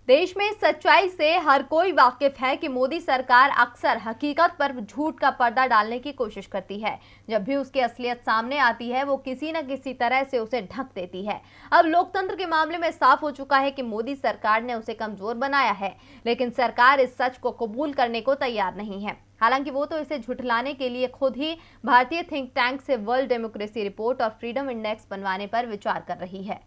देश में सच्चाई से हर कोई वाकिफ है कि मोदी सरकार अक्सर हकीकत पर झूठ का पर्दा डालने की कोशिश करती है। जब भी उसकी असलियत सामने आती है वो किसी न किसी तरह से उसे ढक देती है। अब लोकतंत्र के मामले में साफ हो चुका है कि मोदी सरकार ने उसे कमजोर बनाया है, लेकिन सरकार इस सच को कबूल करने को तैयार नहीं है। हालांकि वो तो इसे झुठलाने के लिए खुद ही भारतीय थिंक टैंक से वर्ल्ड डेमोक्रेसी रिपोर्ट और फ्रीडम इंडेक्स बनवाने पर विचार कर रही है।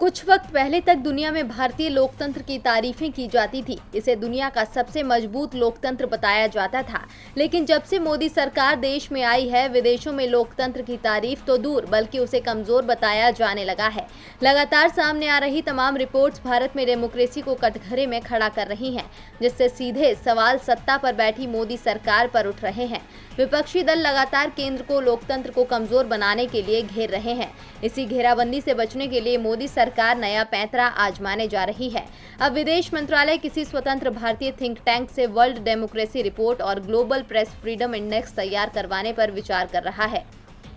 कुछ वक्त पहले तक दुनिया में भारतीय लोकतंत्र की तारीफें की जाती थी। इसे दुनिया का सबसे मजबूत लोकतंत्र बताया जाता था। लेकिन जब से मोदी सरकार देश में आई है, विदेशों में लोकतंत्र की तारीफ तो दूर बल्कि उसे कमजोर बताया जाने लगा है। लगातार सामने आ रही तमाम रिपोर्ट्स भारत में डेमोक्रेसी को कटघरे में खड़ा कर रही हैं, जिससे सीधे सवाल सत्ता पर बैठी मोदी सरकार पर उठ रहे हैं। विपक्षी दल लगातार केंद्र को लोकतंत्र को कमजोर बनाने के लिए घेर रहे हैं। इसी घेराबंदी से बचने के लिए मोदी सरकार नया पैंतरा आजमाने जा रही है। अब विदेश मंत्रालय किसी स्वतंत्र भारतीय थिंक टैंक से वर्ल्ड डेमोक्रेसी रिपोर्ट और ग्लोबल प्रेस फ्रीडम इंडेक्स तैयार करवाने पर विचार कर रहा है।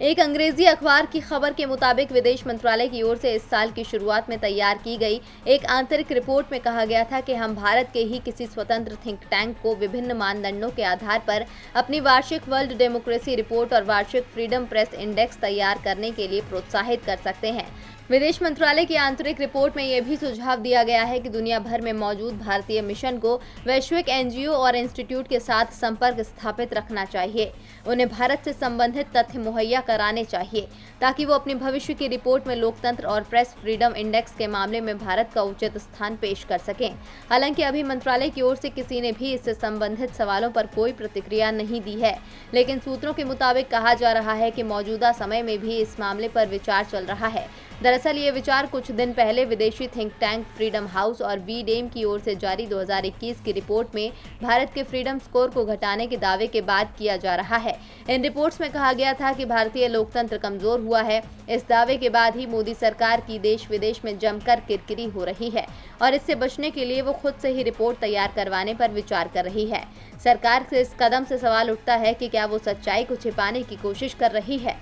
एक अंग्रेजी अखबार की खबर के मुताबिक विदेश मंत्रालय की ओर से इस साल की शुरुआत में तैयार की गई एक आंतरिक रिपोर्ट में कहा गया था कि हम भारत के ही किसी स्वतंत्र थिंक टैंक को विभिन्न मानदंडों के आधार पर अपनी वार्षिक वर्ल्ड डेमोक्रेसी रिपोर्ट और वार्षिक फ्रीडम प्रेस इंडेक्स तैयार करने के लिए प्रोत्साहित कर सकते हैं। विदेश मंत्रालय की आंतरिक रिपोर्ट में यह भी सुझाव दिया गया है कि दुनिया भर में मौजूद भारतीय मिशन को वैश्विक एनजीओ और इंस्टीट्यूट के साथ संपर्क स्थापित रखना चाहिए। उन्हें भारत से संबंधित तथ्य मुहैया कराने चाहिए ताकि वो अपनी भविष्य की रिपोर्ट में लोकतंत्र और प्रेस फ्रीडम इंडेक्स के मामले में भारत का उचित स्थान पेश कर सकें। हालांकि अभी मंत्रालय की ओर से किसी ने भी इससे संबंधित सवालों पर कोई प्रतिक्रिया नहीं दी है, लेकिन सूत्रों के मुताबिक कहा जा रहा है कि मौजूदा समय में भी इस मामले पर विचार चल रहा है। दरअसल ये विचार कुछ दिन पहले विदेशी थिंक टैंक फ्रीडम हाउस और वीडेम की ओर से जारी 2021 की रिपोर्ट में भारत के फ्रीडम स्कोर को घटाने के दावे के बाद किया जा रहा है। इन रिपोर्ट्स में कहा गया था कि भारतीय लोकतंत्र कमजोर हुआ है। इस दावे के बाद ही मोदी सरकार की देश विदेश में जमकर किरकिरी हो रही है और इससे बचने के लिए वो खुद से ही रिपोर्ट तैयार करवाने पर विचार कर रही है। सरकार के इस कदम से सवाल उठता है कि क्या वो सच्चाई को छिपाने की कोशिश कर रही है।